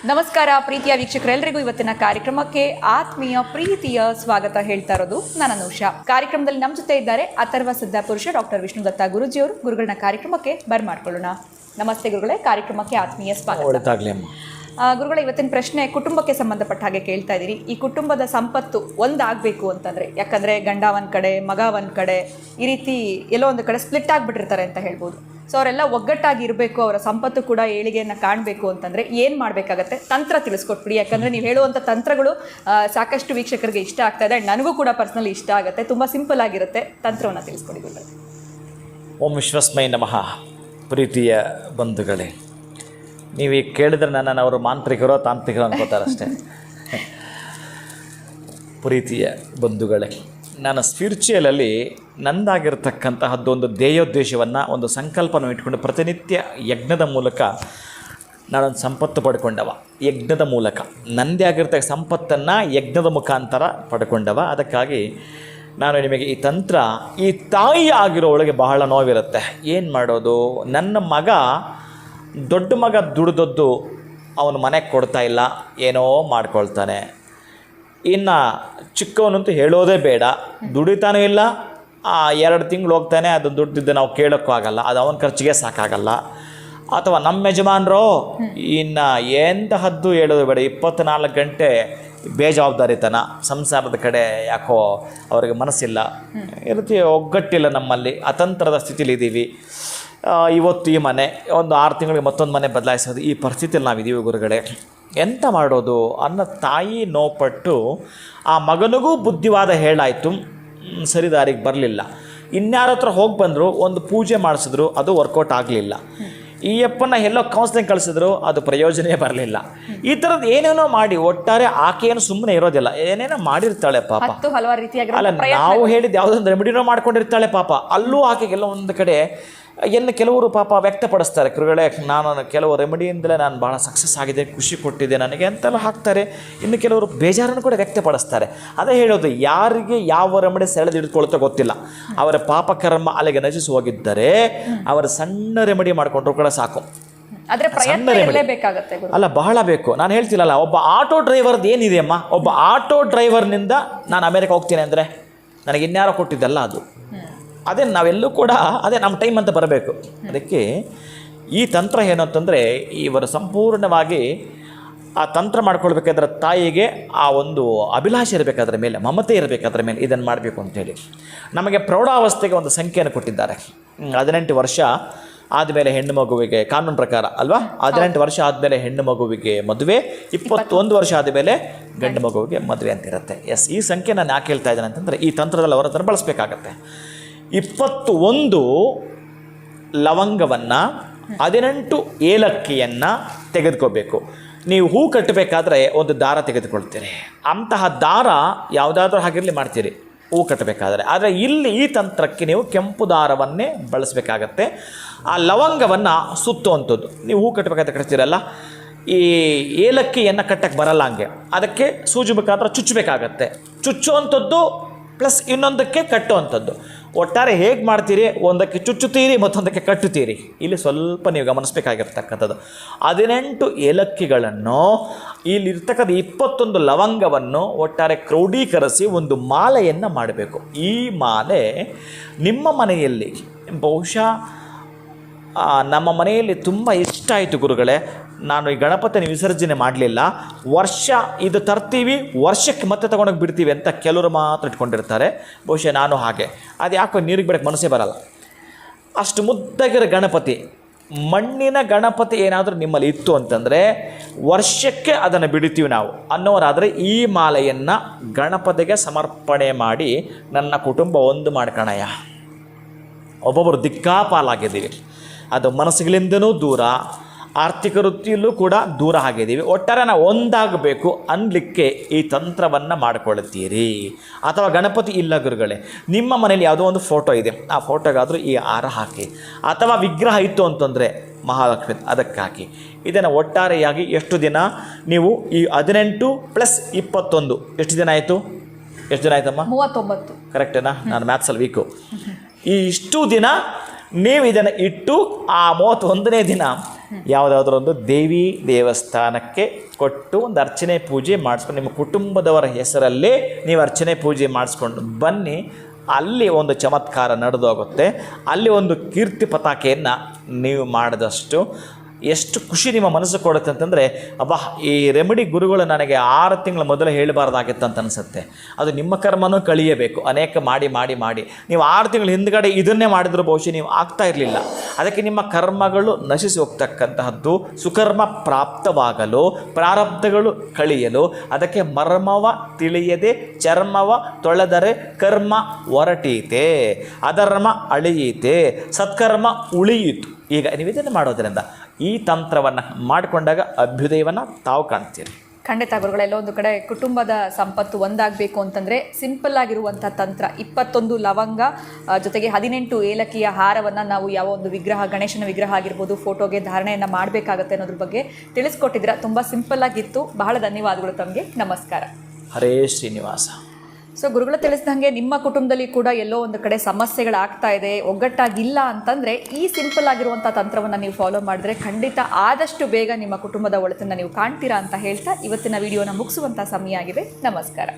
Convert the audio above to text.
ನಮಸ್ಕಾರ ಪ್ರೀತಿಯ ವೀಕ್ಷಕರೆಲ್ಲರಿಗೂ ಇವತ್ತಿನ ಕಾರ್ಯಕ್ರಮಕ್ಕೆ ಆತ್ಮೀಯ ಪ್ರೀತಿಯ ಸ್ವಾಗತ ಹೇಳ್ತಾ ಇರೋದು ನಾನು ಅನುಷಾ. ಕಾರ್ಯಕ್ರಮದಲ್ಲಿ ನಮ್ಮ ಜೊತೆ ಇದ್ದಾರೆ ಅಥರ್ವ ಸಿದ್ಧಾಪುರುಷ ಡಾಕ್ಟರ್ ವಿಷ್ಣುದತ್ತ ಗುರುಜಿಯವರು. ಗುರುಗಳನ್ನ ಕಾರ್ಯಕ್ರಮಕ್ಕೆ ಬರ್ಮಾಡ್ಕೊಳ್ಳೋಣ. ನಮಸ್ತೆ ಗುರುಗಳೇ, ಕಾರ್ಯಕ್ರಮಕ್ಕೆ ಆತ್ಮೀಯ ಸ್ವಾಗತ. ಗುರುಗಳ ಇವತ್ತಿನ ಪ್ರಶ್ನೆ ಕುಟುಂಬಕ್ಕೆ ಸಂಬಂಧಪಟ್ಟ ಹಾಗೆ ಕೇಳ್ತಾ ಇದ್ದೀರಿ. ಈ ಕುಟುಂಬದ ಸಂಪತ್ತು ಒಂದಾಗಬೇಕು ಅಂತಂದರೆ, ಯಾಕಂದರೆ ಗಂಡ ಒಂದು ಕಡೆ ಮಗ ಒಂದು ಕಡೆ ಈ ರೀತಿ ಎಲ್ಲೋ ಒಂದು ಕಡೆ ಸ್ಪ್ಲಿಟ್ ಆಗಿಬಿಟ್ಟಿರ್ತಾರೆ ಅಂತ ಹೇಳ್ಬೋದು. ಸೊ ಅವರೆಲ್ಲ ಒಗ್ಗಟ್ಟಾಗಿ ಇರಬೇಕು, ಅವರ ಸಂಪತ್ತು ಕೂಡ ಏಳಿಗೆಯನ್ನು ಕಾಣಬೇಕು ಅಂತಂದರೆ ಏನು ಮಾಡಬೇಕಾಗತ್ತೆ? ತಂತ್ರ ತಿಳಿಸ್ಕೊಟ್ಬಿಡಿ. ಯಾಕಂದರೆ ನೀವು ಹೇಳುವಂಥ ತಂತ್ರಗಳು ಸಾಕಷ್ಟು ವೀಕ್ಷಕರಿಗೆ ಇಷ್ಟ ಆಗ್ತಾ ಇದೆ, ನನಗೂ ಕೂಡ ಪರ್ಸ್ನಲಿ ಇಷ್ಟ ಆಗುತ್ತೆ. ತುಂಬ ಸಿಂಪಲ್ ಆಗಿರುತ್ತೆ, ತಂತ್ರವನ್ನು ತಿಳಿಸ್ಕೊಡಿ ಗುರುಗಳೇ. ಓಂ ವಿಶ್ವಸ್ಮೈ ನಮಃ. ಪ್ರೀತಿಯ ಬಂಧುಗಳೇ, ನೀವು ಈಗ ಕೇಳಿದ್ರೆ ನನ್ನನ್ನು ಅವರು ಮಾಂತ್ರಿಕರೋ ತಾಂತ್ರಿಕರೋ ಅನ್ಕೋತಾರಷ್ಟೇ. ಪ್ರೀತಿಯ ಬಂಧುಗಳೇ, ನಾನು ಸ್ಪಿರಿಚುವಲಲ್ಲಿ ನಂದಾಗಿರ್ತಕ್ಕಂತಹದ್ದೊಂದು ಧ್ಯೇಯೋದ್ದೇಶವನ್ನು, ಒಂದು ಸಂಕಲ್ಪನ ಇಟ್ಕೊಂಡು ಪ್ರತಿನಿತ್ಯ ಯಜ್ಞದ ಮೂಲಕ ನಾನೊಂದು ಸಂಪತ್ತು ಪಡ್ಕೊಂಡವ. ಯಜ್ಞದ ಮೂಲಕ ನನ್ನದೇ ಆಗಿರ್ತಕ್ಕ ಸಂಪತ್ತನ್ನು ಯಜ್ಞದ ಮುಖಾಂತರ ಪಡ್ಕೊಂಡವ. ಅದಕ್ಕಾಗಿ ನಾನು ನಿಮಗೆ ಈ ತಂತ್ರ, ಈ ತಾಯಿ ಆಗಿರೋ ಒಳಗೆ ಬಹಳ ನೋವಿರುತ್ತೆ. ಏನು ಮಾಡೋದು? ನನ್ನ ಮಗ, ದೊಡ್ಡ ಮಗ ದುಡ್ದದ್ದು ಅವನು ಮನೆಗೆ ಕೊಡ್ತಾ ಇಲ್ಲ, ಏನೋ ಮಾಡ್ಕೊಳ್ತಾನೆ. ಇನ್ನು ಚಿಕ್ಕವನಂತೂ ಹೇಳೋದೇ ಬೇಡ, ದುಡಿತಾನೂ ಇಲ್ಲ. 2 ತಿಂಗಳು ಹೋಗ್ತಾನೆ, ಅದು ದುಡ್ಡಿದ್ದು ನಾವು ಕೇಳೋಕ್ಕೂ ಆಗಲ್ಲ, ಅದು ಅವನ ಖರ್ಚಿಗೆ ಸಾಕಾಗಲ್ಲ. ಅಥವಾ ನಮ್ಮ ಯಜಮಾನರು ಇನ್ನು ಎಂತಹದ್ದು ಹೇಳೋದು ಬೇಡ, 24 ಗಂಟೆ ಬೇಜವಾಬ್ದಾರಿತನ, ಸಂಸಾರದ ಕಡೆ ಯಾಕೋ ಅವ್ರಿಗೆ ಮನಸ್ಸಿಲ್ಲ, ಈ ರೀತಿ ಒಗ್ಗಟ್ಟಿಲ್ಲ, ನಮ್ಮಲ್ಲಿ ಅತಂತ್ರದ ಸ್ಥಿತಿಲಿದ್ದೀವಿ. ಇವತ್ತು ಈ ಮನೆ, ಒಂದು 6 ತಿಂಗಳಿಗೆ ಮತ್ತೊಂದು ಮನೆ ಬದಲಾಯಿಸೋದು, ಈ ಪರಿಸ್ಥಿತಿಯಲ್ಲಿ ನಾವಿದ್ದೀವಿ ಗುರುಗಳೇ. ಎಂತ ಮಾಡೋದು ಅನ್ನೋ ತಾಯಿ ನೋಪಟ್ಟು ಆ ಮಗನಿಗೂ ಬುದ್ಧಿವಾದ ಹೇಳಾಯಿತು, ಸರಿದಾರಿಗೆ ಬರಲಿಲ್ಲ. ಇನ್ಯಾರ ಹತ್ರ ಹೋಗಿ ಬಂದರು, ಒಂದು ಪೂಜೆ ಮಾಡಿಸಿದ್ರು, ಅದು ವರ್ಕೌಟ್ ಆಗಲಿಲ್ಲ. ಈ ಅಪ್ಪನ ಎಲ್ಲೋ ಕೌನ್ಸಿಲಿಂಗ್ ಕಳಿಸಿದ್ರು, ಅದು ಪ್ರಯೋಜನೇ ಬರಲಿಲ್ಲ. ಈ ಥರದ್ದು ಏನೇನೋ ಮಾಡಿ ಒಟ್ಟಾರೆ ಆಕೆಯನ್ನು ಸುಮ್ಮನೆ ಇರೋದಿಲ್ಲ, ಏನೇನೋ ಮಾಡಿರ್ತಾಳೆ ಪಾಪ. ಅಲ್ಲ, ನಾವು ಹೇಳಿದ್ದು ಯಾವುದೊಂದು ರೆಮಿಡಿನೋ ಮಾಡ್ಕೊಂಡಿರ್ತಾಳೆ ಪಾಪ. ಅಲ್ಲೂ ಆಕೆಗೆಲ್ಲ ಒಂದು ಕಡೆ ಕೆಲವರು ಪಾಪ ವ್ಯಕ್ತಪಡಿಸ್ತಾರೆ, ಗುರುಗಳೇ ನಾನು ಕೆಲವು ರೆಮಿಡಿಯಿಂದಲೇ ನಾನು ಭಾಳ ಸಕ್ಸಸ್ ಆಗಿದೆ, ಖುಷಿ ಕೊಟ್ಟಿದೆ ನನಗೆ ಅಂತೆಲ್ಲ ಹಾಕ್ತಾರೆ. ಇನ್ನು ಕೆಲವರು ಬೇಜಾರನ್ನು ಕೂಡ ವ್ಯಕ್ತಪಡಿಸ್ತಾರೆ. ಅದೇ ಹೇಳೋದು, ಯಾರಿಗೆ ಯಾವ ರೆಮಿಡಿ ಸೆಳೆದು ಹಿಡಿದುಕೊಳ್ತಾ ಗೊತ್ತಿಲ್ಲ. ಅವರ ಪಾಪಕರ್ಮ ಅಲ್ಲಿಗೆ ನಶಿಸಿ ಹೋಗಿದ್ದರೆ ಅವರ ಸಣ್ಣ ರೆಮಿಡಿ ಮಾಡಿಕೊಂಡ್ರು ಕೂಡ ಸಾಕು. ಅಲ್ಲ, ಬಹಳ ಬೇಕು. ನಾನು ಹೇಳ್ತಿಲ್ಲಲ್ಲ, ಒಬ್ಬ ಆಟೋ ಡ್ರೈವರ್ದು ಏನಿದೆ ಅಮ್ಮ, ಒಬ್ಬ ಆಟೋ ಡ್ರೈವರ್ನಿಂದ ನಾನು ಅಮೇರಿಕ ಹೋಗ್ತೀನಿ ಅಂದರೆ ನನಗೆ ಇನ್ಯಾರೋ ಕೊಟ್ಟಿದ್ದಲ್ಲ ಅದು. ಅದೇ ನಾವೆಲ್ಲೂ ಕೂಡ ಅದೇ ನಮ್ಮ ಟೈಮ್ ಅಂತ ಬರಬೇಕು. ಅದಕ್ಕೆ ಈ ತಂತ್ರ ಏನು ಅಂತಂದರೆ, ಇವರು ಸಂಪೂರ್ಣವಾಗಿ ಆ ತಂತ್ರ ಮಾಡ್ಕೊಳ್ಬೇಕಾದ್ರೆ ತಾಯಿಗೆ ಆ ಒಂದು ಅಭಿಲಾಷೆ ಇರಬೇಕು, ಅದರ ಮೇಲೆ ಮಮತೆ ಇರಬೇಕು, ಅದರ ಮೇಲೆ ಇದನ್ನು ಮಾಡಬೇಕು ಅಂತೇಳಿ. ನಮಗೆ ಪ್ರೌಢಾವಸ್ಥೆಗೆ ಒಂದು ಸಂಖ್ಯೆಯನ್ನು ಕೊಟ್ಟಿದ್ದಾರೆ. 18 ವರ್ಷ ಆದಮೇಲೆ ಹೆಣ್ಣು ಮಗುವಿಗೆ, ಕಾನೂನು ಪ್ರಕಾರ ಅಲ್ವಾ, 18 ವರ್ಷ ಆದಮೇಲೆ ಹೆಣ್ಣು ಮಗುವಿಗೆ ಮದುವೆ, 21 ವರ್ಷ ಆದಮೇಲೆ ಗಂಡು ಮಗುವಿಗೆ ಮದುವೆ ಅಂತಿರುತ್ತೆ. ಎಸ್, ಈ ಸಂಖ್ಯೆ ನಾನು ಯಾಕೆ ಹೇಳ್ತಾ ಇದ್ದೇನೆ ಅಂತಂದರೆ, ಈ ತಂತ್ರದಲ್ಲಿ ಅವರ ಹತ್ರ ಬಳಸಬೇಕಾಗತ್ತೆ. 21 ಲವಂಗವನ್ನು, 18 ಏಲಕ್ಕಿಯನ್ನು ತೆಗೆದುಕೋಬೇಕು. ನೀವು ಹೂ ಕಟ್ಟಬೇಕಾದ್ರೆ ಒಂದು ದಾರ ತೆಗೆದುಕೊಳ್ತೀರಿ. ಅಂತಹ ದಾರ ಯಾವುದಾದ್ರೂ ಹಾಗಿರಲಿ ಮಾಡ್ತೀರಿ ಹೂ ಕಟ್ಟಬೇಕಾದ್ರೆ. ಆದರೆ ಇಲ್ಲಿ ಈ ತಂತ್ರಕ್ಕೆ ನೀವು ಕೆಂಪು ದಾರವನ್ನೇ ಬಳಸಬೇಕಾಗತ್ತೆ. ಆ ಲವಂಗವನ್ನು ಸುತ್ತುವಂಥದ್ದು. ನೀವು ಹೂ ಕಟ್ಟಬೇಕಾದ್ರೆ ಕಟ್ತೀರಲ್ಲ, ಈ ಏಲಕ್ಕಿಯನ್ನು ಕಟ್ಟಕ್ಕೆ ಬರಲ್ಲ, ಹಂಗೆ ಅದಕ್ಕೆ ಸೂಜಿ ಮುಖಾಂತರ ಚುಚ್ಚಬೇಕಾಗತ್ತೆ. ಚುಚ್ಚುವಂಥದ್ದು ಪ್ಲಸ್ ಇನ್ನೊಂದಕ್ಕೆ ಕಟ್ಟುವಂಥದ್ದು. ಒಟ್ಟಾರೆ ಹೇಗೆ ಮಾಡ್ತೀರಿ, ಒಂದಕ್ಕೆ ಚುಚ್ಚುತ್ತೀರಿ, ಮತ್ತೊಂದಕ್ಕೆ ಕಟ್ಟುತ್ತೀರಿ. ಇಲ್ಲಿ ಸ್ವಲ್ಪ ನೀವು ಗಮನಿಸಬೇಕಾಗಿರ್ತಕ್ಕಂಥದ್ದು, 18 ಏಲಕ್ಕಿಗಳನ್ನು, ಇಲ್ಲಿರ್ತಕ್ಕಂಥ 21 ಲವಂಗವನ್ನು ಒಟ್ಟಾರೆ ಕ್ರೋಢೀಕರಿಸಿ ಒಂದು ಮಾಲೆಯನ್ನು ಮಾಡಬೇಕು. ಈ ಮಾಲೆ ನಿಮ್ಮ ಮನೆಯಲ್ಲಿ, ಬಹುಶಃ ನಮ್ಮ ಮನೆಯಲ್ಲಿ ತುಂಬ ಇಷ್ಟ ಆಯಿತು ಗುರುಗಳೇ, ನಾನು ಈ ಗಣಪತಿನ ವಿಸರ್ಜನೆ ಮಾಡಲಿಲ್ಲ, ವರ್ಷ ಇದು ತರ್ತೀವಿ, ವರ್ಷಕ್ಕೆ ಮತ್ತೆ ತೊಗೊಂಡೋಗಿ ಬಿಡ್ತೀವಿ ಅಂತ ಕೆಲವರು ಮಾತ್ರ ಇಟ್ಕೊಂಡಿರ್ತಾರೆ. ಬಹುಶಃ ನಾನು ಹಾಗೆ. ಅದು ಯಾಕೋ ನೀರಿಗೆ ಬಿಡೋಕ್ಕೆ ಮನಸ್ಸೇ ಬರಲ್ಲ. ಅಷ್ಟು ಮುದ್ದಾಗಿರೋ ಗಣಪತಿ, ಮಣ್ಣಿನ ಗಣಪತಿ ಏನಾದರೂ ನಿಮ್ಮಲ್ಲಿ ಇತ್ತು ಅಂತಂದರೆ ವರ್ಷಕ್ಕೆ ಅದನ್ನು ಬಿಡ್ತೀವಿ ನಾವು ಅನ್ನೋರಾದರೆ ಈ ಮಾಲೆಯನ್ನು ಗಣಪತಿಗೆ ಸಮರ್ಪಣೆ ಮಾಡಿ ನನ್ನ ಕುಟುಂಬ ಒಂದು ಮಾಡ್ಕಣಯ್ಯ. ಒಬ್ಬೊಬ್ಬರು ದಿಕ್ಕಾಪಾಲಾಗಿದ್ದೀವಿ, ಅದು ಮನಸ್ಸುಗಳಿಂದನೂ ದೂರ, ಆರ್ಥಿಕ ವೃತ್ತಿಯಲ್ಲೂ ಕೂಡ ದೂರ ಆಗಿದ್ದೀವಿ. ಒಟ್ಟಾರೆ ನಾವು ಒಂದಾಗಬೇಕು ಅನ್ನಲಿಕ್ಕೆ ಈ ತಂತ್ರವನ್ನು ಮಾಡಿಕೊಳ್ಳುತ್ತೀರಿ. ಅಥವಾ ಗಣಪತಿ ಇಲ್ಲ ಗುರುಗಳೇ, ನಿಮ್ಮ ಮನೇಲಿ ಯಾವುದೋ ಒಂದು ಫೋಟೋ ಇದೆ, ಆ ಫೋಟೋಗಾದರೂ ಈ ಹಾರ ಹಾಕಿ. ಅಥವಾ ವಿಗ್ರಹ ಇತ್ತು ಅಂತಂದರೆ ಮಹಾಲಕ್ಷ್ಮಿ, ಅದಕ್ಕೆ ಹಾಕಿ. ಇದನ್ನು ಒಟ್ಟಾರೆಯಾಗಿ ಎಷ್ಟು ದಿನ ನೀವು ಈ 18 + 21 ಎಷ್ಟು ದಿನ ಆಯಿತು? ಎಷ್ಟು ದಿನ ಆಯ್ತಮ್ಮ? 39. ಕರೆಕ್ಟೇನಾ? ನಾನು ಮ್ಯಾಥ್ಸಲ್ಲಿ ವೀಕು. ಈ ಇಷ್ಟು ದಿನ ನೀವು ಇದನ್ನು ಇಟ್ಟು ಆ 31ನೇ ದಿನ ಯಾವುದಾದ್ರೂ ಒಂದು ದೇವಿ ದೇವಸ್ಥಾನಕ್ಕೆ ಕೊಟ್ಟು ಒಂದು ಅರ್ಚನೆ ಪೂಜೆ ಮಾಡಿಸ್ಕೊಂಡು ನಿಮ್ಮ ಕುಟುಂಬದವರ ಹೆಸರಲ್ಲೇ ನೀವು ಅರ್ಚನೆ ಪೂಜೆ ಮಾಡಿಸ್ಕೊಂಡು ಬನ್ನಿ. ಅಲ್ಲಿ ಒಂದು ಚಮತ್ಕಾರ ನಡೆದೋಗುತ್ತೆ. ಅಲ್ಲಿ ಒಂದು ಕೀರ್ತಿ ಪತಾಕೆಯನ್ನು ನೀವು ಮಾಡಿದಷ್ಟು ಎಷ್ಟು ಖುಷಿ ನಿಮ್ಮ ಮನಸ್ಸು ಕೊಡುತ್ತೆ ಅಂತಂದರೆ, ಅಬ್ಬಾ ಈ ರೆಮಿಡಿ ಗುರುಗಳು ನನಗೆ 6 ತಿಂಗಳ ಮೊದಲು ಹೇಳಬಾರ್ದಾಗಿತ್ತು ಅಂತ ಅನಿಸುತ್ತೆ. ಅದು ನಿಮ್ಮ ಕರ್ಮನೂ ಕಳಿಯಬೇಕು. ಅನೇಕ ಮಾಡಿ ಮಾಡಿ ಮಾಡಿ ನೀವು 6 ತಿಂಗಳ ಹಿಂದ್ಗಡೆ ಇದನ್ನೇ ಮಾಡಿದ್ರು ಬಹುಶಃ ನೀವು ಆಗ್ತಾ ಇರಲಿಲ್ಲ. ಅದಕ್ಕೆ ನಿಮ್ಮ ಕರ್ಮಗಳು ನಶಿಸಿ ಹೋಗ್ತಕ್ಕಂತಹದ್ದು, ಸುಕರ್ಮ ಪ್ರಾಪ್ತವಾಗಲು, ಪ್ರಾರಬ್ಧಗಳು ಕಳಿಯಲು, ಅದಕ್ಕೆ ಮರ್ಮವ ತಿಳಿಯದೆ ಚರ್ಮವ ತೊಳೆದರೆ ಕರ್ಮ ಹೊರಟೀತೆ, ಅಧರ್ಮ ಅಳಿಯಿತೆ, ಸತ್ಕರ್ಮ ಉಳಿಯಿತು. ಈಗ ನೀವು ಇದನ್ನು ಮಾಡೋದರಿಂದ ಈ ತಂತ್ರವನ್ನು ಮಾಡಿಕೊಂಡಾಗ ಅಭ್ಯುದಯವನ್ನು ತಾವು ಕಾಣ್ತೀರಿ. ಖಂಡಿತ ಗುರುಗಳೆಲ್ಲ ಒಂದು ಕಡೆ ಕುಟುಂಬದ ಸಂಪತ್ತು ಒಂದಾಗಬೇಕು ಅಂತಂದರೆ ಸಿಂಪಲ್ ಆಗಿರುವಂಥ ತಂತ್ರ 21 ಲವಂಗ ಜೊತೆಗೆ 18 ಏಲಕ್ಕಿಯ ಹಾರವನ್ನು ನಾವು ಯಾವ ಒಂದು ವಿಗ್ರಹ, ಗಣೇಶನ ವಿಗ್ರಹ ಆಗಿರ್ಬೋದು, ಫೋಟೋಗೆ ಧಾರಣೆಯನ್ನು ಮಾಡಬೇಕಾಗತ್ತೆ ಅನ್ನೋದ್ರ ಬಗ್ಗೆ ತಿಳಿಸ್ಕೊಟ್ಟಿದ್ದೀರಾ. ತುಂಬ ಸಿಂಪಲ್ ಆಗಿತ್ತು. ಬಹಳ ಧನ್ಯವಾದಗಳು ತಮಗೆ. ನಮಸ್ಕಾರ. ಹರೇ ಶ್ರೀನಿವಾಸ. ಸೊ ಗುರುಗಳು ತಿಳಿಸಿದಂಗೆ ನಿಮ್ಮ ಕುಟುಂಬದಲ್ಲಿ ಕೂಡ ಎಲ್ಲೋ ಒಂದು ಕಡೆ ಸಮಸ್ಯೆಗಳಾಗ್ತಾ ಇದೆ, ಒಗ್ಗಟ್ಟಾಗಿಲ್ಲ ಅಂತಂದರೆ ಈ ಸಿಂಪಲ್ ಆಗಿರುವಂಥ ತಂತ್ರವನ್ನು ನೀವು ಫಾಲೋ ಮಾಡಿದ್ರೆ ಖಂಡಿತ ಆದಷ್ಟು ಬೇಗ ನಿಮ್ಮ ಕುಟುಂಬದ ಒಳಿತನ್ನು ನೀವು ಕಾಣ್ತೀರಾ ಅಂತ ಹೇಳ್ತಾ ಇವತ್ತಿನ ವಿಡಿಯೋನ ಮುಗಿಸುವಂಥ ಸಮಯ ಆಗಿದೆ. ನಮಸ್ಕಾರ.